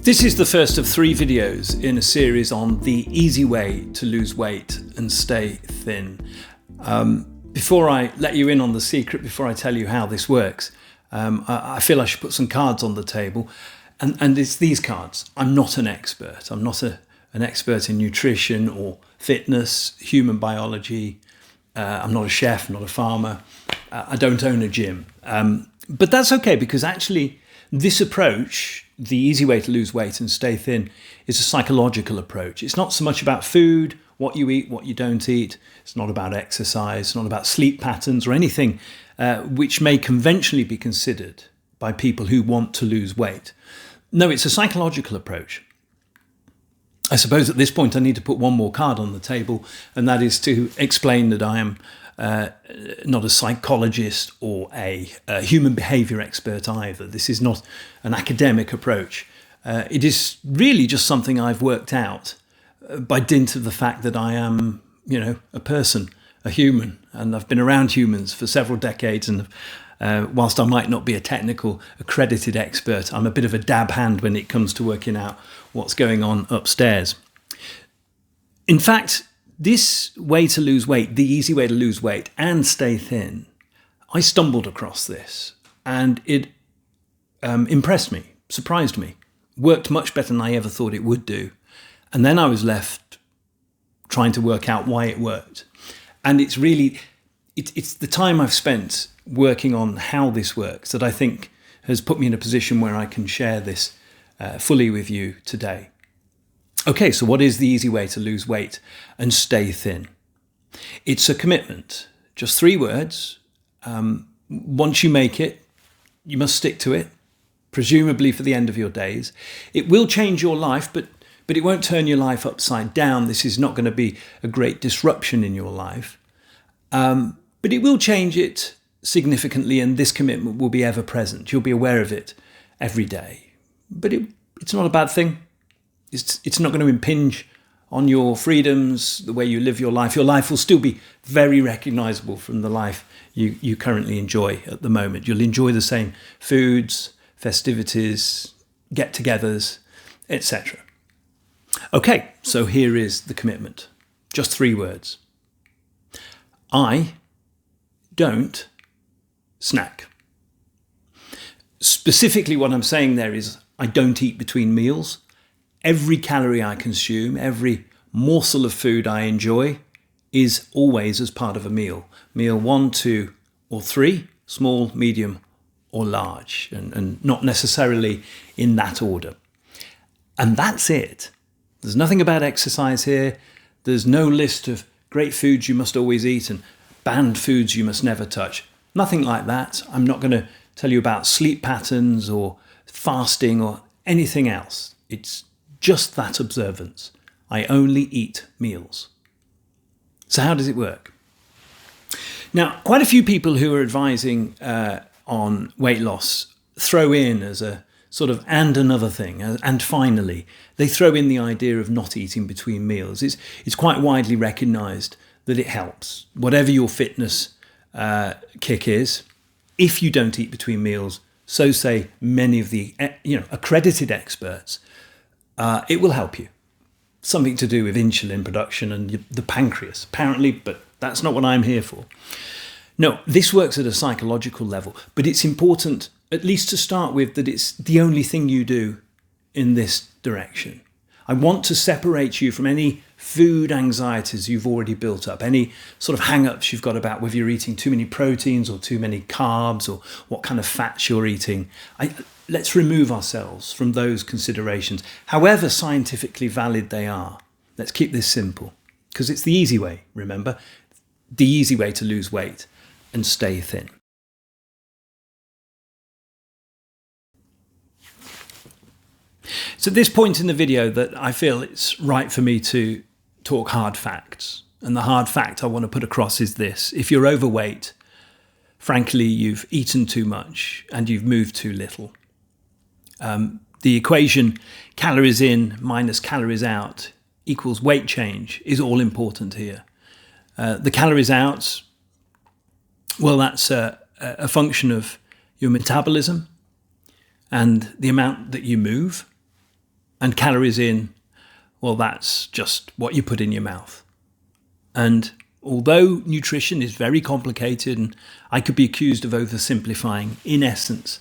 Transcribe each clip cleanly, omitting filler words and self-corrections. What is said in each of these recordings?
This is the first of 3 videos in a series on the easy way to lose weight and stay thin. Before I let you in on the secret, before I tell you how this works, I feel I should put some cards on the table. And it's these cards. I'm not an expert. I'm not an expert in nutrition or fitness, human biology. I'm not a chef, not a farmer. I don't own a gym. But that's okay, because actually this approach, the easy way to lose weight and stay thin, is a psychological approach. It's not so much about food, what you eat, what you don't eat. It's not about exercise. It's not about sleep patterns or anything which may conventionally be considered by people who want to lose weight. No, it's a psychological approach. I suppose at this point I need to put one more card on the table, and that is to explain that I am not a psychologist or a human behaviour expert either. This is not an academic approach. It is really just something I've worked out by dint of the fact that I am, a person, a human, and I've been around humans for several decades, and whilst I might not be a technical accredited expert, I'm a bit of a dab hand when it comes to working out what's going on upstairs. In fact, this way to lose weight, the easy way to lose weight and stay thin, I stumbled across this, and it impressed me, surprised me, worked much better than I ever thought it would do. And then I was left trying to work out why it worked. And it's really, it's the time I've spent working on how this works that I think has put me in a position where I can share this fully with you today. Okay, so what is the easy way to lose weight and stay thin? It's a commitment, just 3 words. Once you make it, you must stick to it, presumably for the end of your days. It will change your life, but it won't turn your life upside down. This is not going to be a great disruption in your life. But it will change it significantly, and this commitment will be ever present. You'll be aware of it every day. But it's not a bad thing. It's not going to impinge on your freedoms, the way you live your life. Your life will still be very recognisable from the life you currently enjoy at the moment. You'll enjoy the same foods, festivities, get-togethers, etc. Okay, so here is the commitment. Just 3 words. I don't snack. Specifically, what I'm saying there is I don't eat between meals. Every calorie I consume, every morsel of food I enjoy is always as part of a meal. Meal 1, 2, or 3, small, medium, or large, and not necessarily in that order. And that's it. There's nothing about exercise here. There's no list of great foods you must always eat and banned foods you must never touch. Nothing like that. I'm not going to tell you about sleep patterns or fasting or anything else. It's just that observance. I only eat meals. So how does it work? Now, quite a few people who are advising on weight loss throw in as a sort of and another thing, and finally, they throw in the idea of not eating between meals. It's quite widely recognised that it helps. Whatever your fitness kick is, if you don't eat between meals, so say many of the accredited experts, it will help you. Something to do with insulin production and the pancreas, apparently, but that's not what I'm here for. No, this works at a psychological level, but it's important, at least to start with, that it's the only thing you do in this direction. I want to separate you from any food anxieties you've already built up, any sort of hang-ups you've got about whether you're eating too many proteins or too many carbs or what kind of fats you're eating. Let's remove ourselves from those considerations, however scientifically valid they are. Let's keep this simple, because it's the easy way, remember? The easy way to lose weight and stay thin. It's at this point in the video that I feel it's right for me to talk hard facts. And the hard fact I want to put across is this. If you're overweight, frankly, you've eaten too much and you've moved too little. The equation calories in minus calories out equals weight change is all important here. The calories out, well, that's a function of your metabolism and the amount that you move. And calories in, well, that's just what you put in your mouth. And although nutrition is very complicated and I could be accused of oversimplifying, in essence,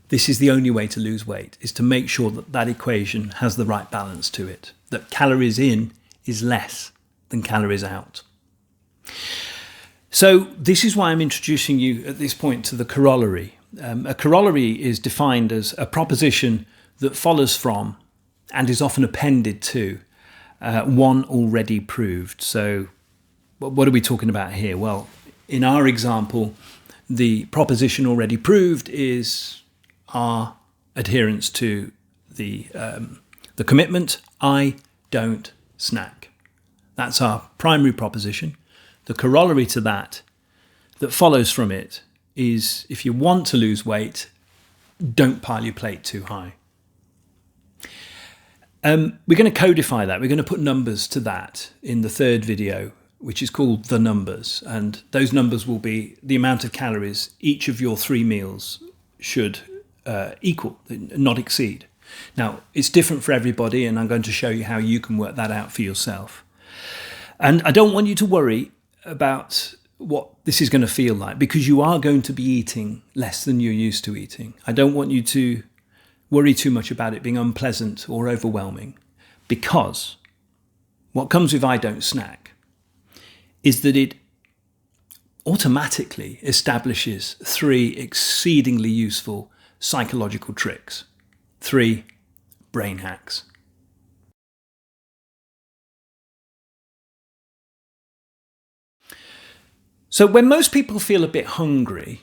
this is the only way to lose weight, is to make sure that that equation has the right balance to it, that calories in is less than calories out. So this is why I'm introducing you at this point to the corollary. A corollary is defined as a proposition that follows from and is often appended to one already proved. So what are we talking about here? Well, in our example, the proposition already proved is our adherence to the commitment, I don't snack. That's our primary proposition. The corollary to that follows from it is, if you want to lose weight, don't pile your plate too high. We're going to codify that. We're going to put numbers to that in the third video, which is called The Numbers. And those numbers will be the amount of calories each of your 3 meals should equal, not exceed. Now, it's different for everybody, and I'm going to show you how you can work that out for yourself. And I don't want you to worry about what this is going to feel like, because you are going to be eating less than you're used to eating. I don't want you to worry too much about it being unpleasant or overwhelming, because what comes with I don't snack is that it automatically establishes 3 exceedingly useful psychological tricks, 3 brain hacks. So when most people feel a bit hungry,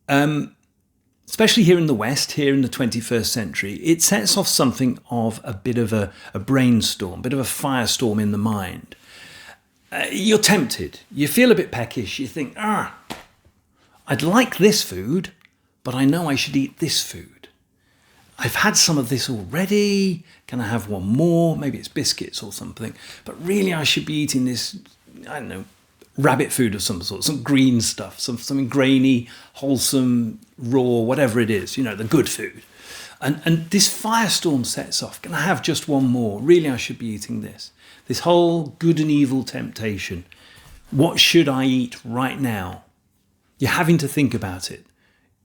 especially here in the West, here in the 21st century, it sets off something of a bit of a brainstorm, a bit of a firestorm in the mind. You're tempted. You feel a bit peckish. You think, I'd like this food, but I know I should eat this food. I've had some of this already. Can I have one more? Maybe it's biscuits or something. But really, I should be eating this, I don't know, rabbit food of some sort, some green stuff, something grainy, wholesome, raw, whatever it is, the good food. And this firestorm sets off. Can I have just one more? Really, I should be eating this. This whole good and evil temptation. What should I eat right now? You're having to think about it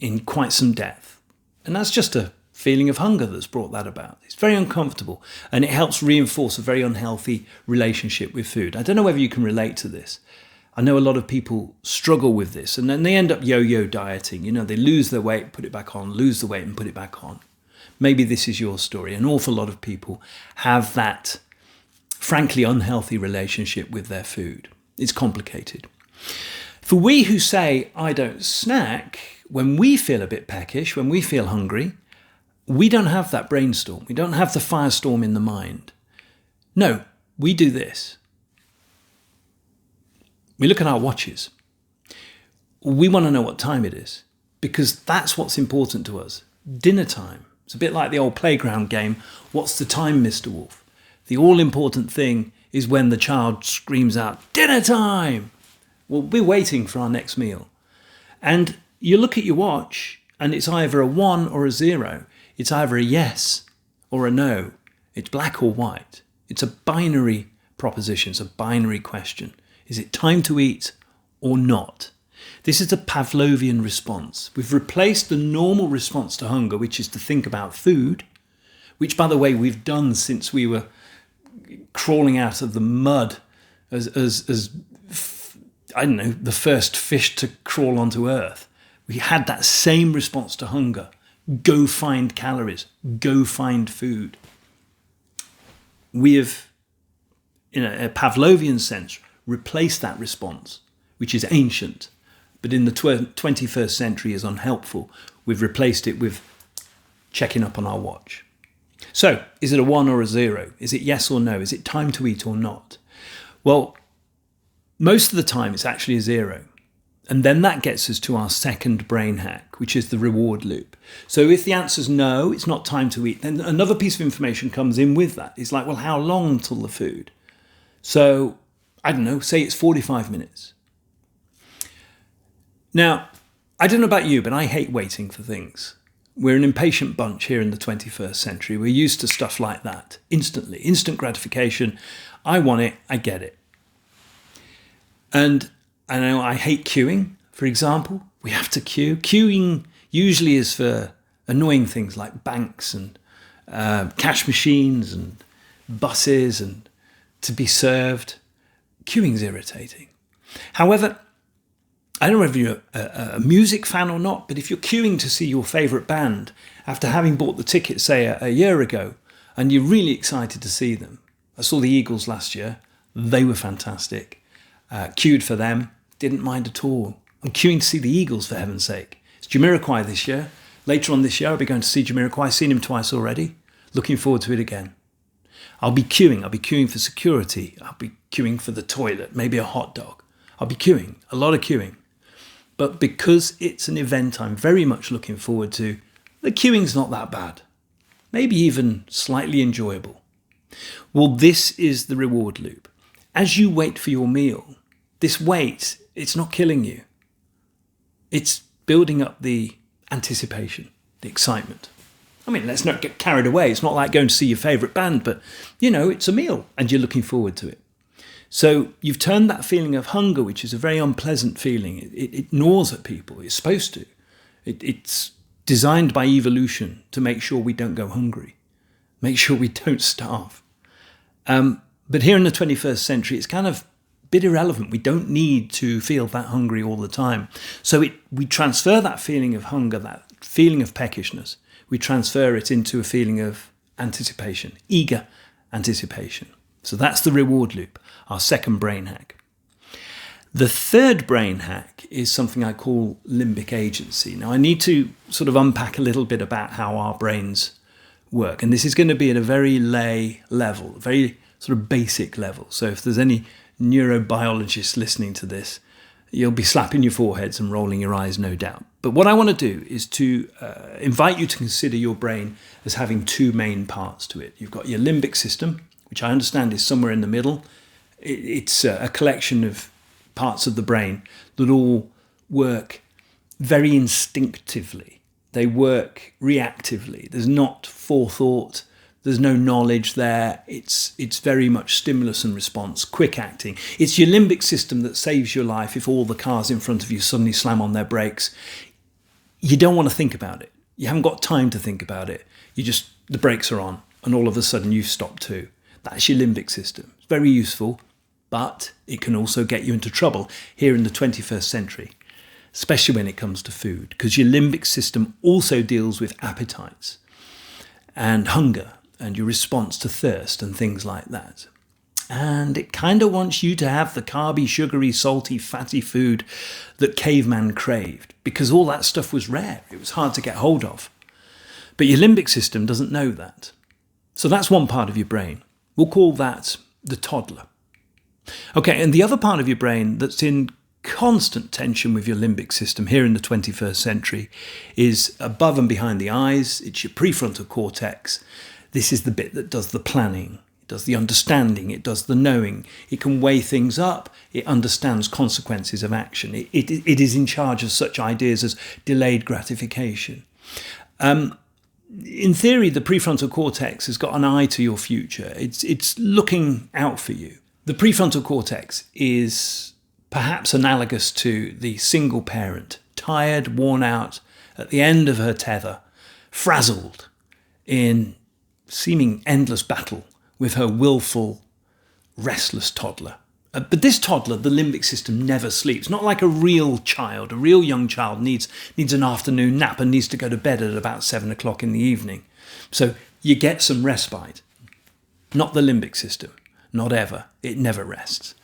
in quite some depth. And that's just a feeling of hunger that's brought that about. It's very uncomfortable, and it helps reinforce a very unhealthy relationship with food. I don't know whether you can relate to this. I know a lot of people struggle with this, and then they end up yo-yo dieting. They lose their weight, put it back on, lose the weight and put it back on. Maybe this is your story. An awful lot of people have that, frankly, unhealthy relationship with their food. It's complicated. For we who say, I don't snack, when we feel a bit peckish, when we feel hungry, we don't have that brainstorm. We don't have the firestorm in the mind. No, we do this. We look at our watches. We want to know what time it is, because that's what's important to us. Dinner time. It's a bit like the old playground game. What's the time, Mr. Wolf? The all-important thing is when the child screams out, dinner time! Well, we're waiting for our next meal. And you look at your watch, and it's either a 1 or a 0. It's either a yes or a no. It's black or white. It's a binary proposition. It's a binary question. Is it time to eat or not? This is a Pavlovian response. We've replaced the normal response to hunger, which is to think about food, which, by the way, we've done since we were crawling out of the mud as I don't know, the first fish to crawl onto Earth. We had that same response to hunger. Go find calories. Go find food. We have, in a Pavlovian sense, replaced that response, which is ancient, but in the 21st century is unhelpful. We've replaced it with checking up on our watch. So, is it a 1 or a 0? Is it yes or no? Is it time to eat or not? Well, most of the time it's actually a 0. And then that gets us to our second brain hack, which is the reward loop. So if the answer's no, it's not time to eat, then another piece of information comes in with that. It's like, well, how long till the food? So, I don't know, say it's 45 minutes. Now, I don't know about you, but I hate waiting for things. We're an impatient bunch here in the 21st century. We're used to stuff like that, instantly, instant gratification. I want it, I get it. And I know I hate queuing, for example. We have to queue. Queuing usually is for annoying things like banks and cash machines and buses and to be served. Queuing's irritating. However, I don't know if you're a music fan or not, but if you're queuing to see your favourite band after having bought the ticket, say, a year ago, and you're really excited to see them. I saw the Eagles last year. They were fantastic. Queued for them. Didn't mind at all. I'm queuing to see the Eagles, for heaven's sake. It's Jamiroquai this year. Later on this year, I'll be going to see Jamiroquai. I've seen him twice already. Looking forward to it again. I'll be queuing. I'll be queuing for security. I'll be queuing for the toilet, maybe a hot dog. I'll be queuing, a lot of queuing. But because it's an event I'm very much looking forward to, the queuing's not that bad. Maybe even slightly enjoyable. Well, this is the reward loop. As you wait for your meal, this wait, it's not killing you. It's building up the anticipation, the excitement. I mean, let's not get carried away. It's not like going to see your favourite band, but, it's a meal and you're looking forward to it. So you've turned that feeling of hunger, which is a very unpleasant feeling. It gnaws at people. It's supposed to. It's designed by evolution to make sure we don't go hungry, make sure we don't starve. But here in the 21st century, it's kind of a bit irrelevant. We don't need to feel that hungry all the time. So we transfer that feeling of hunger, that feeling of peckishness, we transfer it into a feeling of anticipation, eager anticipation. So that's the reward loop, our second brain hack. The third brain hack is something I call limbic agency. Now, I need to sort of unpack a little bit about how our brains work. And this is going to be at a very lay level, a very sort of basic level. So if there's any neurobiologists listening to this, you'll be slapping your foreheads and rolling your eyes, no doubt. But what I want to do is to invite you to consider your brain as having two main parts to it. You've got your limbic system, which I understand is somewhere in the middle. It's a collection of parts of the brain that all work very instinctively. They work reactively. There's not forethought. There's no knowledge there. It's very much stimulus and response, quick acting. It's your limbic system that saves your life if all the cars in front of you suddenly slam on their brakes. You don't want to think about it. You haven't got time to think about it. The brakes are on and all of a sudden you stop too. That's your limbic system. It's very useful, but it can also get you into trouble here in the 21st century, especially when it comes to food, because your limbic system also deals with appetites and hunger and your response to thirst and things like that. And it kind of wants you to have the carby, sugary, salty, fatty food that caveman craved, because all that stuff was rare. It was hard to get hold of. But your limbic system doesn't know that. So that's one part of your brain. We'll call that the toddler. Okay, and the other part of your brain that's in constant tension with your limbic system here in the 21st century is above and behind the eyes. It's your prefrontal cortex. This is the bit that does the planning. It does the understanding. It does the knowing. It can weigh things up. It understands consequences of action. It is in charge of such ideas as delayed gratification. In theory, the prefrontal cortex has got an eye to your future. It's looking out for you. The prefrontal cortex is perhaps analogous to the single parent, tired, worn out, at the end of her tether, frazzled in seeming endless battle with her willful, restless toddler. But this toddler, the limbic system, never sleeps. Not like a real child. A real young child needs an afternoon nap and needs to go to bed at about 7 o'clock in the evening. So you get some respite. Not the limbic system. Not ever. It never rests.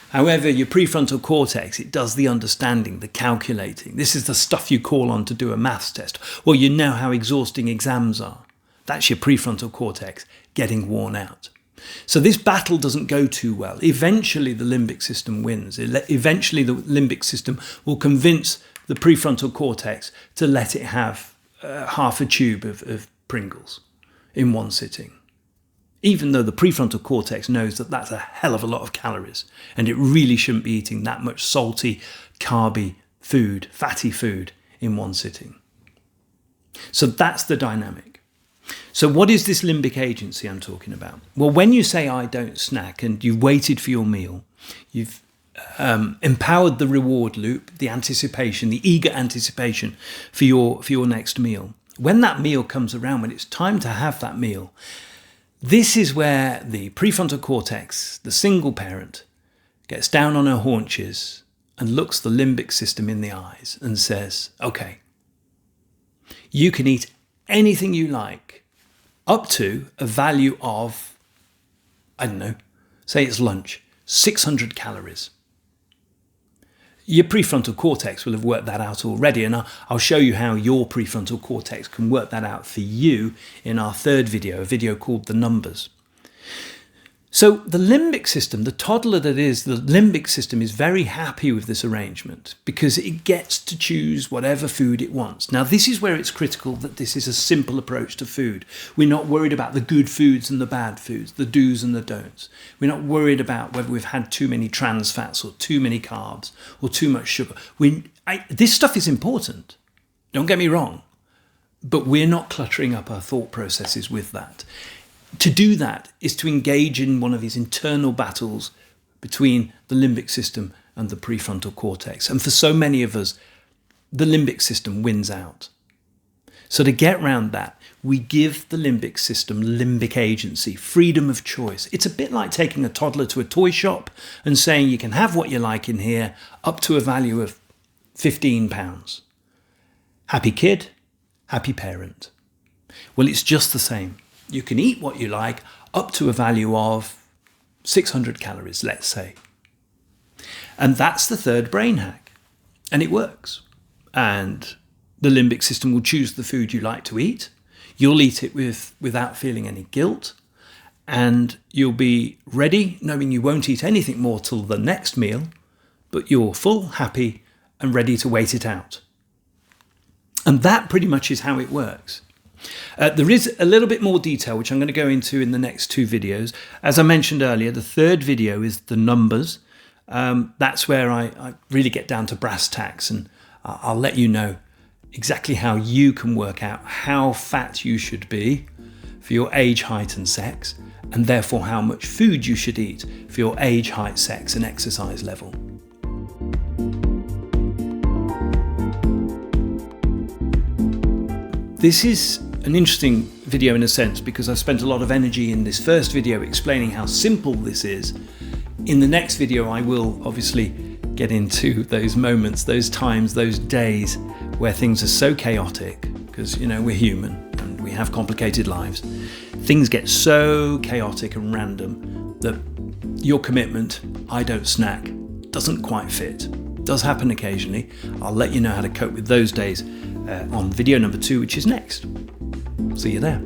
However, your prefrontal cortex, it does the understanding, the calculating. This is the stuff you call on to do a maths test. Or you know how exhausting exams are. That's your prefrontal cortex getting worn out. So this battle doesn't go too well. Eventually the limbic system wins. Eventually the limbic system will convince the prefrontal cortex to let it have half a tube of Pringles in one sitting. Even though the prefrontal cortex knows that that's a hell of a lot of calories and it really shouldn't be eating that much salty, carby food, fatty food in one sitting. So that's the dynamic. So what is this limbic agency I'm talking about? Well, when you say I don't snack and you've waited for your meal, you've empowered the reward loop, the anticipation, the eager anticipation for your next meal. When that meal comes around, when it's time to have that meal, this is where the prefrontal cortex, the single parent, gets down on her haunches and looks the limbic system in the eyes and says, okay, you can eat anything you like up to a value of, I don't know, say it's lunch, 600 calories. Your prefrontal cortex will have worked that out already, and I'll show you how your prefrontal cortex can work that out for you in our third video, a video called The Numbers. So the limbic system, the toddler that is the limbic system, is very happy with this arrangement because it gets to choose whatever food it wants. Now, this is where it's critical that this is a simple approach to food. We're not worried about the good foods and the bad foods, the do's and the don'ts. We're not worried about whether we've had too many trans fats or too many carbs or too much sugar. This stuff is important, don't get me wrong, but we're not cluttering up our thought processes with that. To do that is to engage in one of these internal battles between the limbic system and the prefrontal cortex. And for so many of us, the limbic system wins out. So to get around that, we give the limbic system limbic agency, freedom of choice. It's a bit like taking a toddler to a toy shop and saying you can have what you like in here up to a value of £15. Happy kid, happy parent. Well, it's just the same. You can eat what you like up to a value of 600 calories, let's say. And that's the third brain hack. And it works. And the limbic system will choose the food you like to eat. You'll eat it without feeling any guilt. And you'll be ready, knowing you won't eat anything more till the next meal, but you're full, happy, and ready to wait it out. And that pretty much is how it works. There is a little bit more detail, which I'm going to go into in the next two videos. As I mentioned earlier, the third video is The Numbers. That's where I really get down to brass tacks, and I'll let you know exactly how you can work out how fat you should be for your age, height and sex, and therefore how much food you should eat for your age, height, sex and exercise level. This is an interesting video in a sense because I've spent a lot of energy in this first video explaining how simple this is. In the next video, I will obviously get into those moments, those times, those days where things are so chaotic because, you know, we're human and we have complicated lives. Things get so chaotic and random that your commitment, I don't snack, doesn't quite fit. It does happen occasionally. I'll let you know how to cope with those days on video number 2, which is next. See you there.